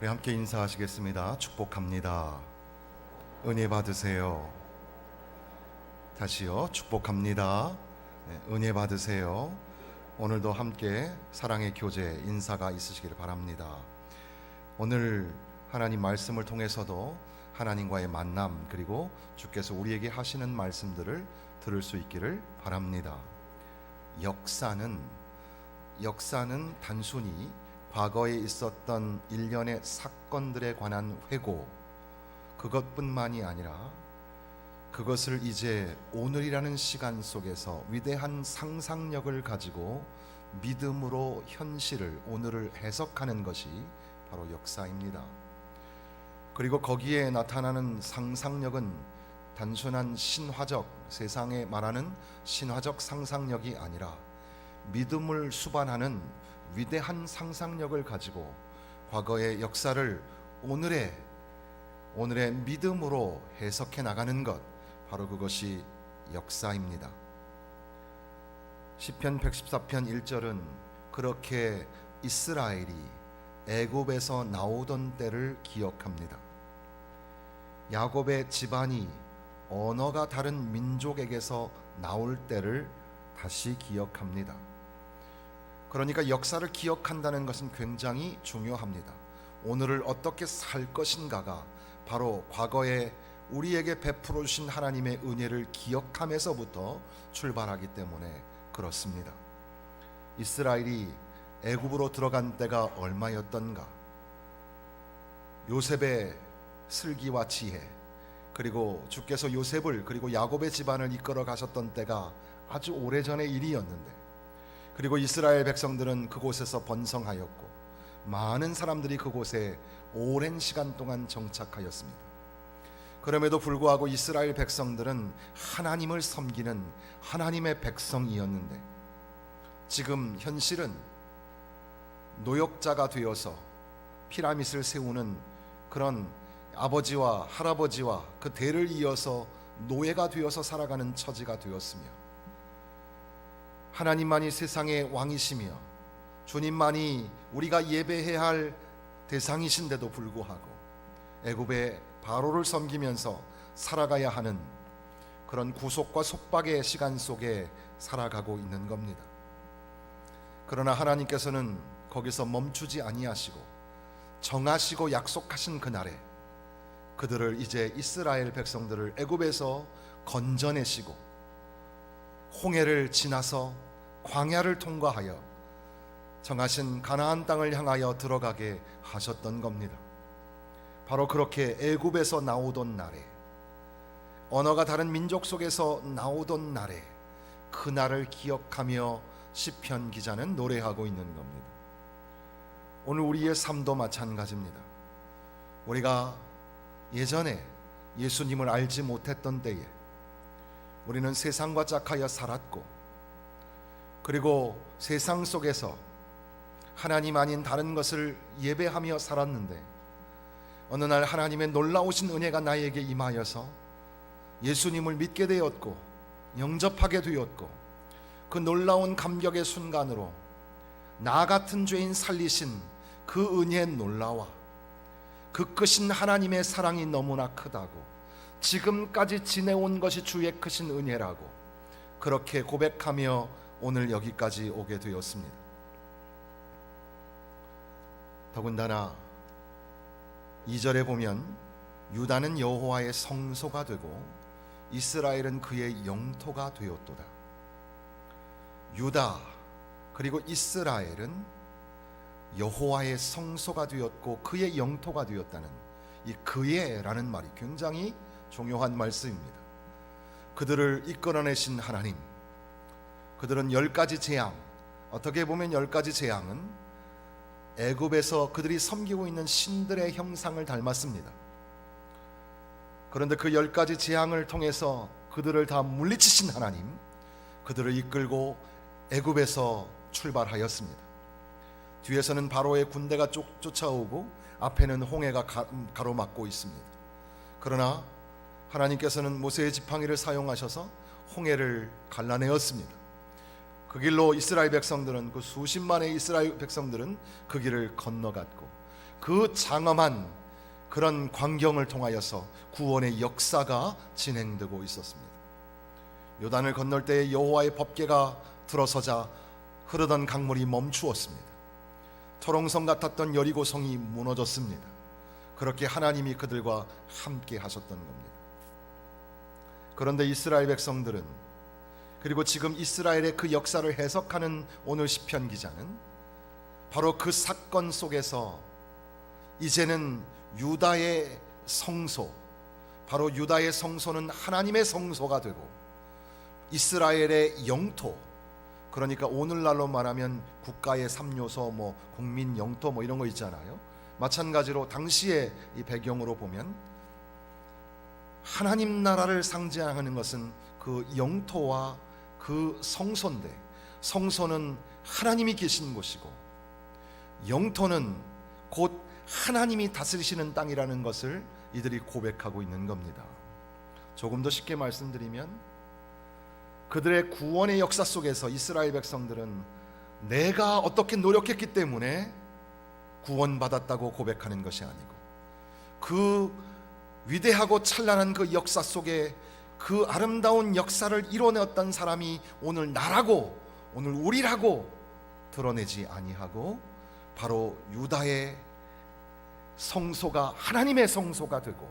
우리 함께 인사하시겠습니다. 축복합니다. 은혜 받으세요. 다시요. 축복합니다. 네, 은혜 받으세요. 오늘도 함께 사랑의 교제 인사가 있으시기를 바랍니다. 오늘 하나님 말씀을 통해서도 하나님과의 만남, 그리고 주께서 우리에게 하시는 말씀들을 들을 수 있기를 바랍니다. 역사는 단순히 과거에 있었던 일련의 사건들에 관한 회고, 그것뿐만이 아니라 그것을 이제 오늘이라는 시간 속에서 위대한 상상력을 가지고 믿음으로 현실을, 오늘을 해석하는 것이 바로 역사입니다. 그리고 거기에 나타나는 상상력은 단순한 신화적, 세상에 말하는 신화적 상상력이 아니라 믿음을 수반하는 위대한 상상력을 가지고 과거의 역사를 오늘의 믿음으로 해석해 나가는 것, 바로 그것이 역사입니다. 시편 114편 1절은 그렇게 이스라엘이 애굽에서 나오던 때를 기억합니다. 야곱의 집안이 언어가 다른 민족에게서 나올 때를 다시 기억합니다. 그러니까 역사를 기억한다는 것은 굉장히 중요합니다. 오늘을 어떻게 살 것인가가 바로 과거에 우리에게 베풀어 주신 하나님의 은혜를 기억함에서부터 출발하기 때문에 그렇습니다. 이스라엘이 애굽으로 들어간 때가 얼마였던가? 요셉의 슬기와 지혜, 그리고 주께서 요셉을, 그리고 야곱의 집안을 이끌어 가셨던 때가 아주 오래전의 일이었는데, 그리고 이스라엘 백성들은 그곳에서 번성하였고 많은 사람들이 그곳에 오랜 시간 동안 정착하였습니다. 그럼에도 불구하고 이스라엘 백성들은 하나님을 섬기는 하나님의 백성이었는데, 지금 현실은 노역자가 되어서 피라밋을 세우는 그런 아버지와 할아버지와 그 대를 이어서 노예가 되어서 살아가는 처지가 되었으며, 하나님만이 세상의 왕이시며 주님만이 우리가 예배해야 할 대상이신데도 불구하고 애굽의 바로를 섬기면서 살아가야 하는 그런 구속과 속박의 시간 속에 살아가고 있는 겁니다. 그러나 하나님께서는 거기서 멈추지 아니하시고 정하시고 약속하신 그날에 그들을, 이제 이스라엘 백성들을 애굽에서 건져내시고 홍해를 지나서 광야를 통과하여 정하신 가나안 땅을 향하여 들어가게 하셨던 겁니다. 바로 그렇게 애굽에서 나오던 날에, 언어가 다른 민족 속에서 나오던 날에, 그 날을 기억하며 시편 기자는 노래하고 있는 겁니다. 오늘 우리의 삶도 마찬가지입니다. 우리가 예전에 예수님을 알지 못했던 때에 우리는 세상과 짝하여 살았고, 그리고 세상 속에서 하나님 아닌 다른 것을 예배하며 살았는데, 어느 날 하나님의 놀라우신 은혜가 나에게 임하여서 예수님을 믿게 되었고 영접하게 되었고, 그 놀라운 감격의 순간으로 나 같은 죄인 살리신 그 은혜의 놀라와 그 크신 하나님의 사랑이 너무나 크다고, 지금까지 지내온 것이 주의 크신 은혜라고 그렇게 고백하며 오늘 여기까지 오게 되었습니다. 더군다나 2절에 보면 유다는 여호와의 성소가 되고 이스라엘은 그의 영토가 되었도다. 유다 그리고 이스라엘은 여호와의 성소가 되었고 그의 영토가 되었다는 이 그의라는 말이 굉장히 중요한 말씀입니다. 그들을 이끌어내신 하나님, 그들은 10가지 재앙, 어떻게 보면 10가지 재앙은 애굽에서 그들이 섬기고 있는 신들의 형상을 닮았습니다. 그런데 그 10가지 재앙을 통해서 그들을 다 물리치신 하나님, 그들을 이끌고 애굽에서 출발하였습니다. 뒤에서는 바로의 군대가 쫓아오고 앞에는 홍해가 가로막고 있습니다. 그러나 하나님께서는 모세의 지팡이를 사용하셔서 홍해를 갈라내었습니다. 그 길로 이스라엘 백성들은, 그 수십만의 이스라엘 백성들은 그 길을 건너갔고, 그 장엄한 그런 광경을 통하여서 구원의 역사가 진행되고 있었습니다. 요단을 건널 때 여호와의 법궤가 들어서자 흐르던 강물이 멈추었습니다. 토롱성 같았던 여리고성이 무너졌습니다. 그렇게 하나님이 그들과 함께 하셨던 겁니다. 그런데 이스라엘 백성들은, 그리고 지금 이스라엘의 그 역사를 해석하는 오늘 시편 기자는 바로 그 사건 속에서 이제는 유다의 성소, 바로 유다의 성소는 하나님의 성소가 되고 이스라엘의 영토, 그러니까 오늘날로 말하면 국가의 3요소, 국민 영토 이런 거 있잖아요. 마찬가지로 당시의 이 배경으로 보면 하나님 나라를 상징하는 것은 그 영토와 그 성소인데, 성소는 하나님이 계신 곳이고 영토는 곧 하나님이 다스리시는 땅이라는 것을 이들이 고백하고 있는 겁니다. 조금 더 쉽게 말씀드리면 그들의 구원의 역사 속에서 이스라엘 백성들은 내가 어떻게 노력했기 때문에 구원받았다고 고백하는 것이 아니고, 그 위대하고 찬란한 그 역사 속에 그 아름다운 역사를 이뤄내었던 사람이 오늘 나라고, 오늘 우리라고 드러내지 아니하고 바로 유다의 성소가 하나님의 성소가 되고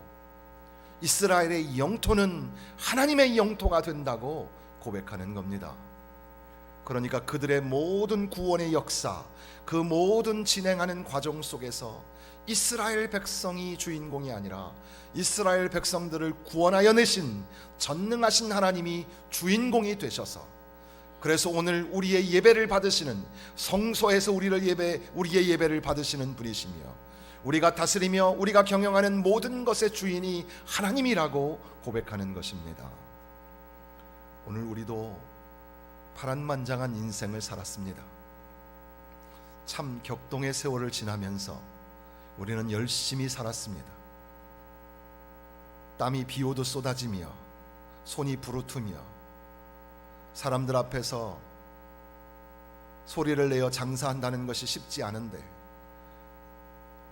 이스라엘의 영토는 하나님의 영토가 된다고 고백하는 겁니다. 그러니까 그들의 모든 구원의 역사, 그 모든 진행하는 과정 속에서 이스라엘 백성이 주인공이 아니라 이스라엘 백성들을 구원하여 내신 전능하신 하나님이 주인공이 되셔서, 그래서 오늘 우리의 예배를 받으시는, 성소에서 우리의 예배를 받으시는 분이시며 우리가 다스리며 우리가 경영하는 모든 것의 주인이 하나님이라고 고백하는 것입니다. 오늘 우리도 파란만장한 인생을 살았습니다. 참 격동의 세월을 지나면서 우리는 열심히 살았습니다. 땀이 비 오듯 쏟아지며 손이 부르트며 사람들 앞에서 소리를 내어 장사한다는 것이 쉽지 않은데,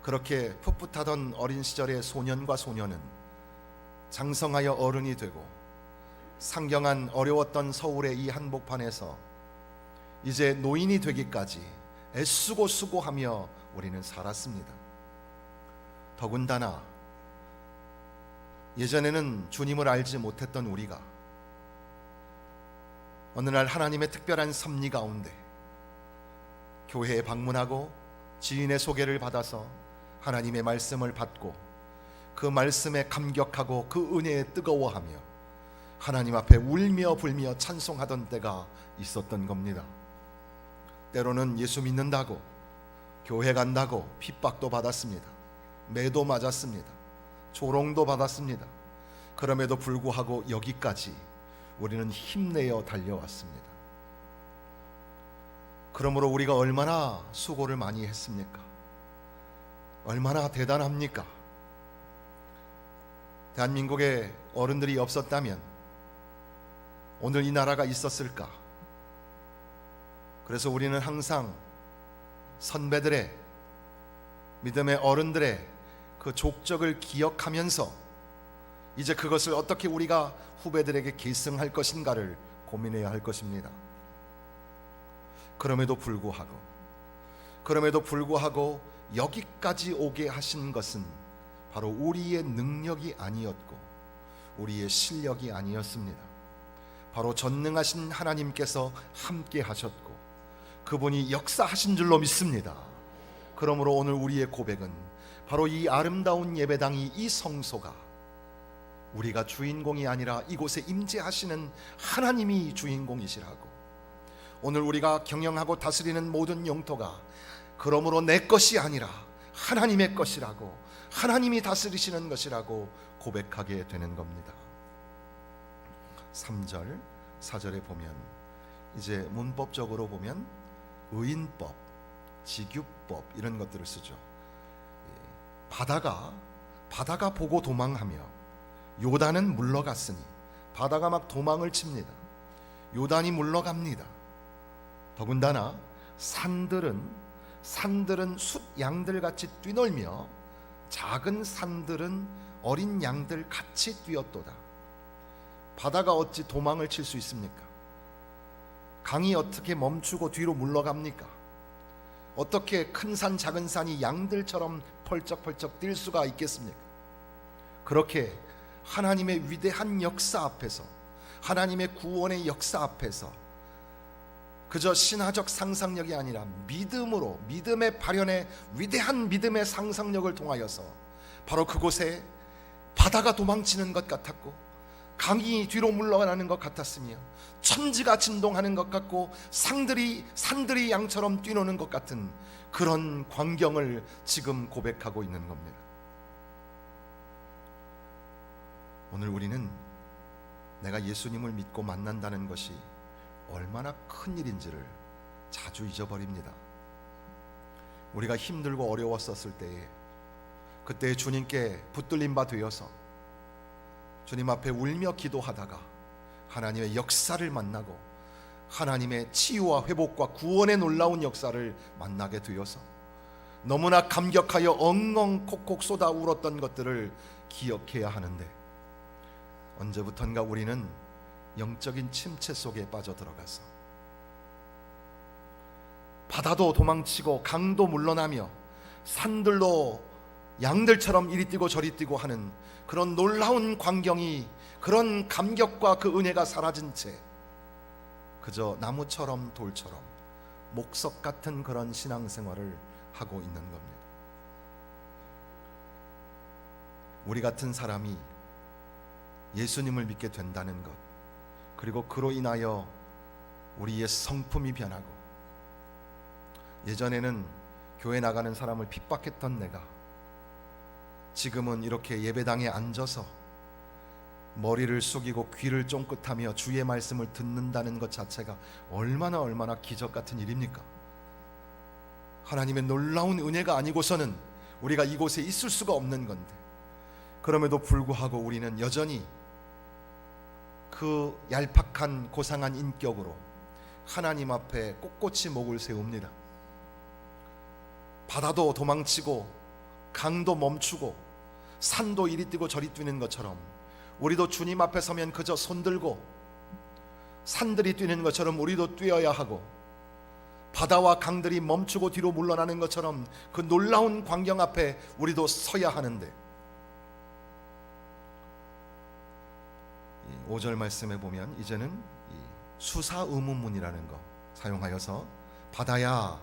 그렇게 풋풋하던 어린 시절의 소년과 소녀는 장성하여 어른이 되고 상경한 어려웠던 서울의 이 한복판에서 이제 노인이 되기까지 애쓰고 수고하며 우리는 살았습니다. 더군다나 예전에는 주님을 알지 못했던 우리가 어느 날 하나님의 특별한 섭리 가운데 교회에 방문하고 지인의 소개를 받아서 하나님의 말씀을 받고 그 말씀에 감격하고 그 은혜에 뜨거워하며 하나님 앞에 울며 불며 찬송하던 때가 있었던 겁니다. 때로는 예수 믿는다고, 교회 간다고 핍박도 받았습니다. 매도 맞았습니다. 조롱도 받았습니다. 그럼에도 불구하고 여기까지 우리는 힘내어 달려왔습니다. 그러므로 우리가 얼마나 수고를 많이 했습니까? 얼마나 대단합니까? 대한민국에 어른들이 없었다면 오늘 이 나라가 있었을까? 그래서 우리는 항상 선배들의, 믿음의 어른들의 그 족적을 기억하면서 이제 그것을 어떻게 우리가 후배들에게 계승할 것인가를 고민해야 할 것입니다. 그럼에도 불구하고 여기까지 오게 하신 것은 바로 우리의 능력이 아니었고 우리의 실력이 아니었습니다. 바로 전능하신 하나님께서 함께 하셨고 그분이 역사하신 줄로 믿습니다. 그러므로 오늘 우리의 고백은 바로 이 아름다운 예배당이, 이 성소가 우리가 주인공이 아니라 이곳에 임재하시는 하나님이 주인공이시라고, 오늘 우리가 경영하고 다스리는 모든 영토가 그러므로 내 것이 아니라 하나님의 것이라고, 하나님이 다스리시는 것이라고 고백하게 되는 겁니다. 3절, 4절에 보면 이제 문법적으로 보면 의인법, 지규법 이런 것들을 쓰죠. 바다가 보고 도망하며 요단은 물러갔으니, 바다가 막 도망을 칩니다. 요단이 물러갑니다. 더군다나 산들은 산들은 숫 양들같이 뛰놀며 작은 산들은 어린 양들 같이 뛰었도다. 바다가 어찌 도망을 칠 수 있습니까? 강이 어떻게 멈추고 뒤로 물러갑니까? 어떻게 큰 산 작은 산이 양들처럼 펄쩍펄쩍 뛸 수가 있겠습니까? 그렇게 하나님의 위대한 역사 앞에서, 하나님의 구원의 역사 앞에서 그저 신화적 상상력이 아니라 믿음으로, 믿음의 발현의 위대한 믿음의 상상력을 통하여서 바로 그곳에 바다가 도망치는 것 같았고, 강이 뒤로 물러가는 것 같았으며, 천지가 진동하는 것 같고, 산들이 양처럼 뛰노는 것 같은 그런 광경을 지금 고백하고 있는 겁니다. 오늘 우리는 내가 예수님을 믿고 만난다는 것이 얼마나 큰 일인지를 자주 잊어버립니다. 우리가 힘들고 어려웠었을 때에, 그때 주님께 붙들린 바 되어서 주님 앞에 울며 기도하다가 하나님의 역사를 만나고 하나님의 치유와 회복과 구원의 놀라운 역사를 만나게 되어서 너무나 감격하여 엉엉 콕콕 쏟아 울었던 것들을 기억해야 하는데, 언제부턴가 우리는 영적인 침체 속에 빠져들어가서 바다도 도망치고 강도 물러나며 산들로 양들처럼 이리 뛰고 저리 뛰고 하는 그런 놀라운 광경이, 그런 감격과 그 은혜가 사라진 채 그저 나무처럼 돌처럼 목석 같은 그런 신앙생활을 하고 있는 겁니다. 우리 같은 사람이 예수님을 믿게 된다는 것, 그리고 그로 인하여 우리의 성품이 변하고, 예전에는 교회 나가는 사람을 핍박했던 내가 지금은 이렇게 예배당에 앉아서 머리를 숙이고 귀를 쫑긋하며 주의 말씀을 듣는다는 것 자체가 얼마나 기적 같은 일입니까? 하나님의 놀라운 은혜가 아니고서는 우리가 이곳에 있을 수가 없는 건데, 그럼에도 불구하고 우리는 여전히 그 얄팍한 고상한 인격으로 하나님 앞에 꼿꼿이 목을 세웁니다. 바다도 도망치고 강도 멈추고 산도 이리 뛰고 저리 뛰는 것처럼 우리도 주님 앞에 서면 그저 손들고, 산들이 뛰는 것처럼 우리도 뛰어야 하고, 바다와 강들이 멈추고 뒤로 물러나는 것처럼 그 놀라운 광경 앞에 우리도 서야 하는데, 5절 말씀에 보면 이제는 수사 의문문이라는 거 사용하여서, 바다야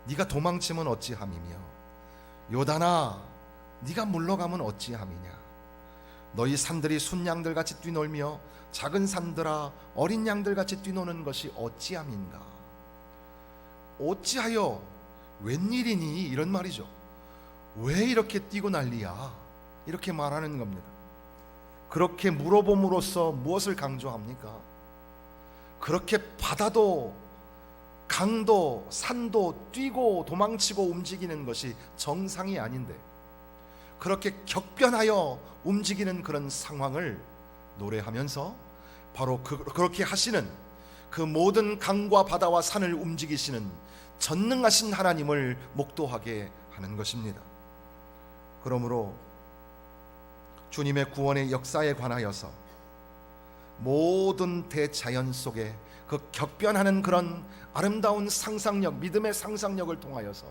네가 도망치면 어찌함이며 요단아 네가 물러가면 어찌함이냐, 너희 산들이 순양들같이 뛰놀며 작은 산들아 어린 양들같이 뛰노는 것이 어찌함인가. 어찌하여 웬일이니, 이런 말이죠. 왜 이렇게 뛰고 난리야, 이렇게 말하는 겁니다. 그렇게 물어봄으로써 무엇을 강조합니까? 그렇게 바다도 강도 산도 뛰고 도망치고 움직이는 것이 정상이 아닌데, 그렇게 격변하여 움직이는 그런 상황을 노래하면서 바로 그렇게 하시는, 그 모든 강과 바다와 산을 움직이시는 전능하신 하나님을 목도하게 하는 것입니다. 그러므로 주님의 구원의 역사에 관하여서 모든 대자연 속에 그 격변하는 그런 아름다운 상상력, 믿음의 상상력을 통하여서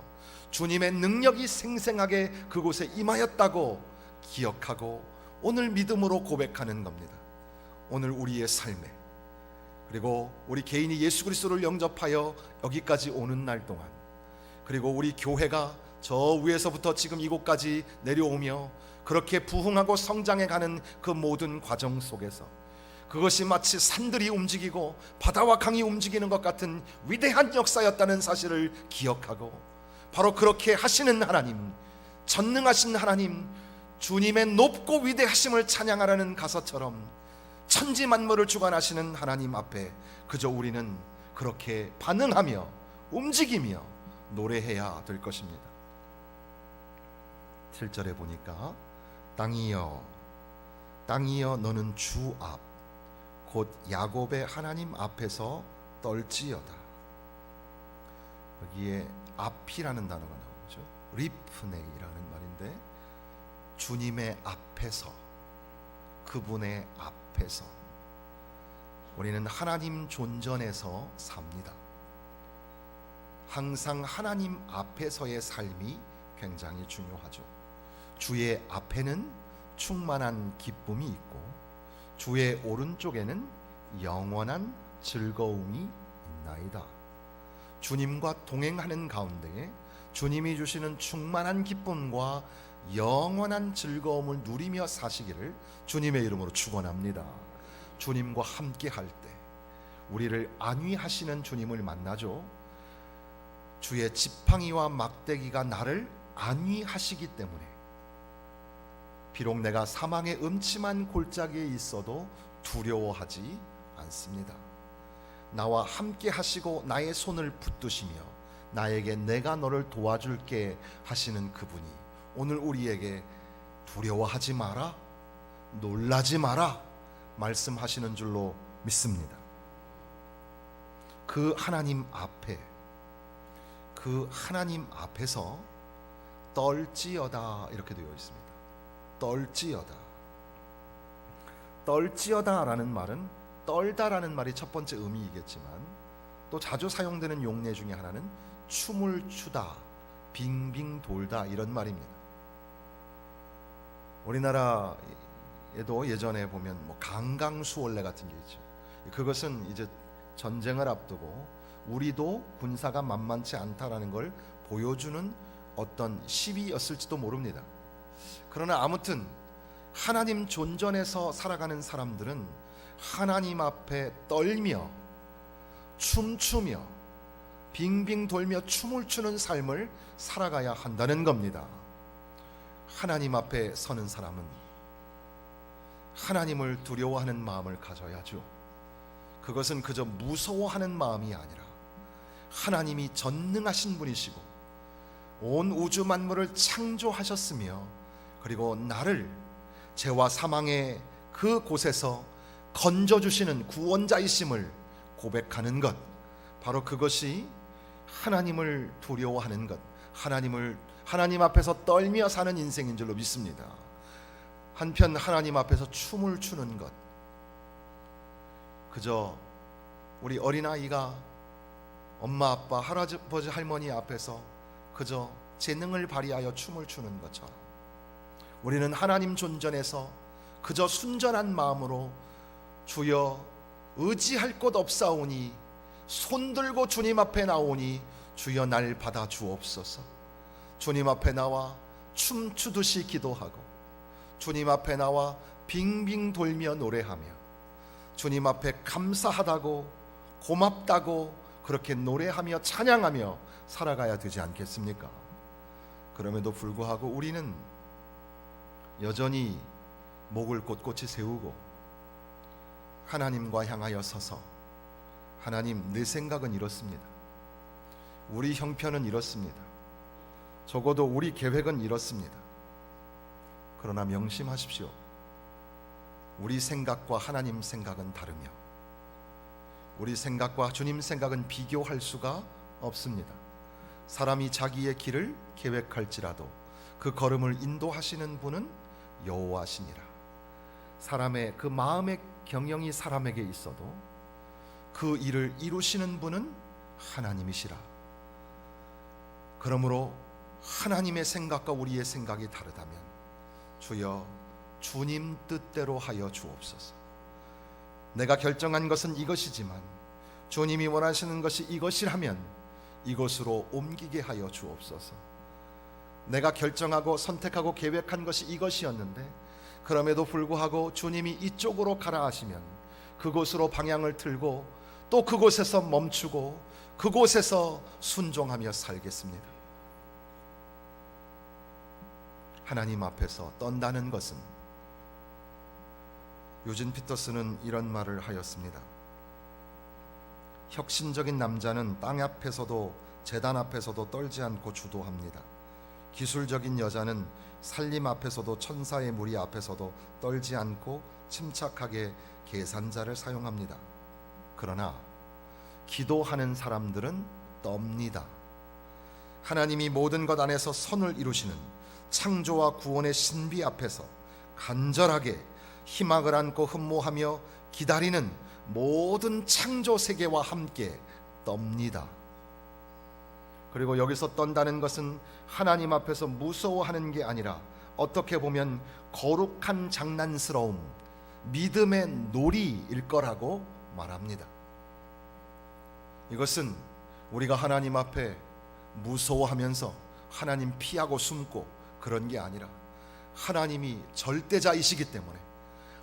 주님의 능력이 생생하게 그곳에 임하였다고 기억하고 오늘 믿음으로 고백하는 겁니다. 오늘 우리의 삶에, 그리고 우리 개인이 예수 그리스도를 영접하여 여기까지 오는 날 동안, 그리고 우리 교회가 저 위에서부터 지금 이곳까지 내려오며 그렇게 부흥하고 성장해가는 그 모든 과정 속에서 그것이 마치 산들이 움직이고 바다와 강이 움직이는 것 같은 위대한 역사였다는 사실을 기억하고, 바로 그렇게 하시는 하나님, 전능하신 하나님, 주님의 높고 위대하심을 찬양하라는 가사처럼 천지 만물을 주관하시는 하나님 앞에 그저 우리는 그렇게 반응하며 움직이며 노래해야 될 것입니다. 7절에 보니까 땅이여 땅이여 너는 주 앞 곧 야곱의 하나님 앞에서 떨지어다. 여기에 앞이라는 단어가 나오죠. 리프네이라는 말인데, 주님의 앞에서, 그분의 앞에서 우리는 하나님 존전에서 삽니다. 항상 하나님 앞에서의 삶이 굉장히 중요하죠. 주의 앞에는 충만한 기쁨이 있고 주의 오른쪽에는 영원한 즐거움이 있나이다. 주님과 동행하는 가운데에 주님이 주시는 충만한 기쁨과 영원한 즐거움을 누리며 사시기를 주님의 이름으로 축원합니다. 주님과 함께 할 때 우리를 안위하시는 주님을 만나죠. 주의 지팡이와 막대기가 나를 안위하시기 때문에 비록 내가 사망의 음침한 골짜기에 있어도 두려워하지 않습니다. 나와 함께 하시고 나의 손을 붙드시며 나에게 내가 너를 도와줄게 하시는 그분이 오늘 우리에게 두려워하지 마라, 놀라지 마라 말씀하시는 줄로 믿습니다. 그 하나님 앞에서 떨지어다 이렇게 되어 있습니다. 떨지어다라는 말은 떨다라는 말이 첫 번째 의미이겠지만 또 자주 사용되는 용례 중에 하나는 춤을 추다, 빙빙 돌다 이런 말입니다. 우리나라에도 예전에 보면 강강수월래 같은 게 있죠. 그것은 이제 전쟁을 앞두고 우리도 군사가 만만치 않다라는 걸 보여주는 어떤 시위였을지도 모릅니다. 그러나 아무튼 하나님 존전에서 살아가는 사람들은 하나님 앞에 떨며 춤추며 빙빙 돌며 춤을 추는 삶을 살아가야 한다는 겁니다. 하나님 앞에 서는 사람은 하나님을 두려워하는 마음을 가져야죠. 그것은 그저 무서워하는 마음이 아니라 하나님이 전능하신 분이시고 온 우주 만물을 창조하셨으며 그리고 나를 죄와 사망의 그 곳에서 건져주시는 구원자이심을 고백하는 것, 바로 그것이 하나님을 두려워하는 것, 하나님 앞에서 떨며 사는 인생인 줄로 믿습니다. 한편 하나님 앞에서 춤을 추는 것, 그저 우리 어린아이가 엄마 아빠 할아버지 할머니 앞에서 그저 재능을 발휘하여 춤을 추는 것처럼 우리는 하나님 존전에서 그저 순전한 마음으로 주여 의지할 곳 없사오니 손들고 주님 앞에 나오니 주여 날 받아 주옵소서. 주님 앞에 나와 춤추듯이 기도하고 주님 앞에 나와 빙빙 돌며 노래하며 주님 앞에 감사하다고 고맙다고 그렇게 노래하며 찬양하며 살아가야 되지 않겠습니까? 그럼에도 불구하고 우리는 여전히 목을 꼿꼿이 세우고 하나님과 향하여 서서 하나님, 내 생각은 이렇습니다. 우리 형편은 이렇습니다. 적어도 우리 계획은 이렇습니다. 그러나 명심하십시오. 우리 생각과 하나님 생각은 다르며 우리 생각과 주님 생각은 비교할 수가 없습니다. 사람이 자기의 길을 계획할지라도 그 걸음을 인도하시는 분은 여호와시니라. 사람의 그 마음의 경영이 사람에게 있어도 그 일을 이루시는 분은 하나님이시라. 그러므로 하나님의 생각과 우리의 생각이 다르다면 주여 주님 뜻대로 하여 주옵소서. 내가 결정한 것은 이것이지만 주님이 원하시는 것이 이것이라면 이것으로 옮기게 하여 주옵소서. 내가 결정하고 선택하고 계획한 것이 이것이었는데 그럼에도 불구하고 주님이 이쪽으로 가라 하시면 그곳으로 방향을 틀고 또 그곳에서 멈추고 그곳에서 순종하며 살겠습니다. 하나님 앞에서 떤다는 것은, 유진 피터스는 이런 말을 하였습니다. 혁신적인 남자는 땅 앞에서도 제단 앞에서도 떨지 않고 주도합니다. 기술적인 여자는 살림 앞에서도 천사의 무리 앞에서도 떨지 않고 침착하게 계산자를 사용합니다. 그러나 기도하는 사람들은 떱니다. 하나님이 모든 것 안에서 선을 이루시는 창조와 구원의 신비 앞에서 간절하게 희망을 안고 흠모하며 기다리는 모든 창조 세계와 함께 떱니다. 그리고 여기서 떤다는 것은 하나님 앞에서 무서워하는 게 아니라 어떻게 보면 거룩한 장난스러움, 믿음의 놀이일 거라고 말합니다. 이것은 우리가 하나님 앞에 무서워하면서 하나님 피하고 숨고 그런 게 아니라 하나님이 절대자이시기 때문에,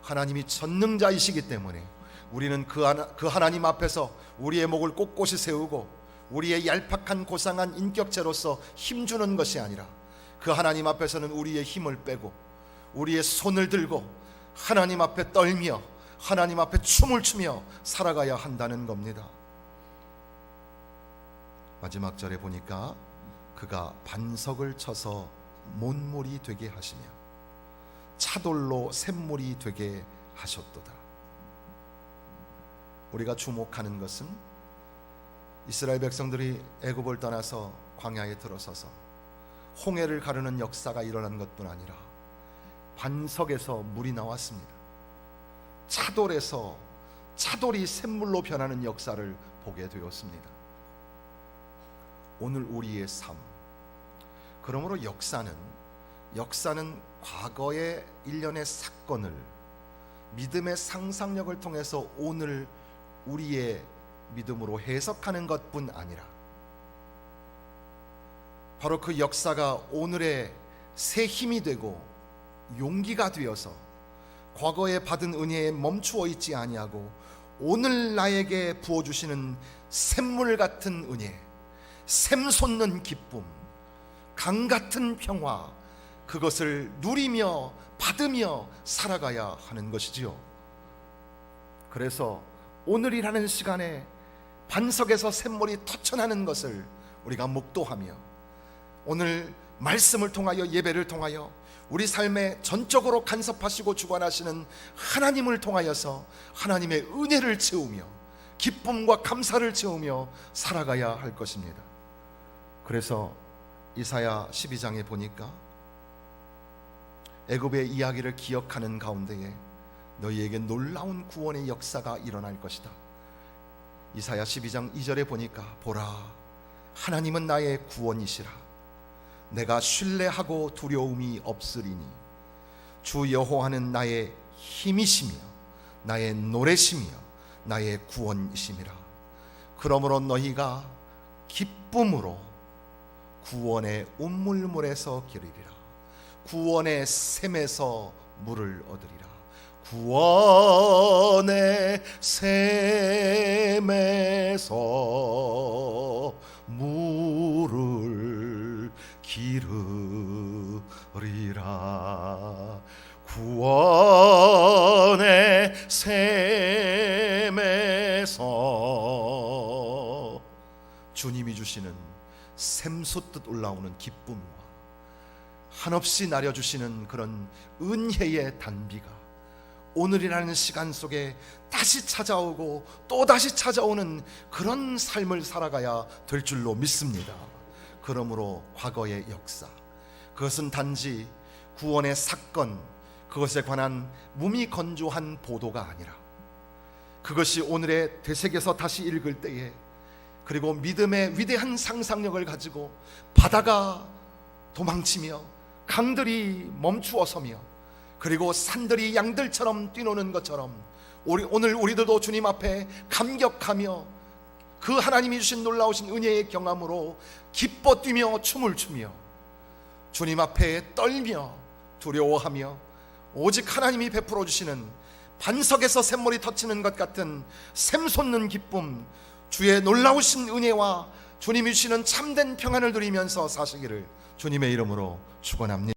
하나님이 전능자이시기 때문에 우리는 그 하나님 앞에서 우리의 목을 꼿꼿이 세우고 우리의 얄팍한 고상한 인격체로서 힘주는 것이 아니라 그 하나님 앞에서는 우리의 힘을 빼고 우리의 손을 들고 하나님 앞에 떨며 하나님 앞에 춤을 추며 살아가야 한다는 겁니다. 마지막 절에 보니까 그가 반석을 쳐서 못물이 되게 하시며 차돌로 샘물이 되게 하셨도다. 우리가 주목하는 것은 이스라엘 백성들이 애굽을 떠나서 광야에 들어서서 홍해를 가르는 역사가 일어난 것뿐 아니라 반석에서 물이 나왔습니다. 차돌에서 차돌이 샘물로 변하는 역사를 보게 되었습니다. 오늘 우리의 삶, 그러므로 역사는 과거의 일련의 사건을 믿음의 상상력을 통해서 오늘 우리의 믿음으로 해석하는 것뿐 아니라 바로 그 역사가 오늘의 새 힘이 되고 용기가 되어서 과거에 받은 은혜에 멈추어 있지 아니하고 오늘 나에게 부어주시는 샘물 같은 은혜, 샘솟는 기쁨, 강 같은 평화, 그것을 누리며 받으며 살아가야 하는 것이지요. 그래서 오늘이라는 시간에 반석에서 샘물이 터쳐나는 것을 우리가 목도하며 오늘 말씀을 통하여 예배를 통하여 우리 삶에 전적으로 간섭하시고 주관하시는 하나님을 통하여서 하나님의 은혜를 채우며 기쁨과 감사를 채우며 살아가야 할 것입니다. 그래서 이사야 12장에 보니까 애굽의 이야기를 기억하는 가운데에 너희에게 놀라운 구원의 역사가 일어날 것이다. 이사야 12장 2절에 보니까 보라, 하나님은 나의 구원이시라. 내가 신뢰하고 두려움이 없으리니 주 여호와는 나의 힘이시며 나의 노래시며 나의 구원이심이라. 그러므로 너희가 기쁨으로 구원의 운물물에서 기르리라. 구원의 샘에서 물을 얻으리라. 구원의 샘에서 물을 기르리라. 구원의 샘에서 주님이 주시는 샘솟듯 올라오는 기쁨과 한없이 나려주시는 그런 은혜의 단비가 오늘이라는 시간 속에 다시 찾아오고 또 다시 찾아오는 그런 삶을 살아가야 될 줄로 믿습니다. 그러므로 과거의 역사, 그것은 단지 구원의 사건, 그것에 관한 무미건조한 보도가 아니라 그것이 오늘의 되새겨서 다시 읽을 때에 그리고 믿음의 위대한 상상력을 가지고 바다가 도망치며 강들이 멈추어 서며 그리고 산들이 양들처럼 뛰노는 것처럼 오늘 우리들도 주님 앞에 감격하며 그 하나님이 주신 놀라우신 은혜의 경험으로 기뻐 뛰며 춤을 추며 주님 앞에 떨며 두려워하며 오직 하나님이 베풀어 주시는 반석에서 샘물이 터치는 것 같은 샘솟는 기쁨, 주의 놀라우신 은혜와 주님이 주시는 참된 평안을 누리면서 사시기를 주님의 이름으로 축원합니다.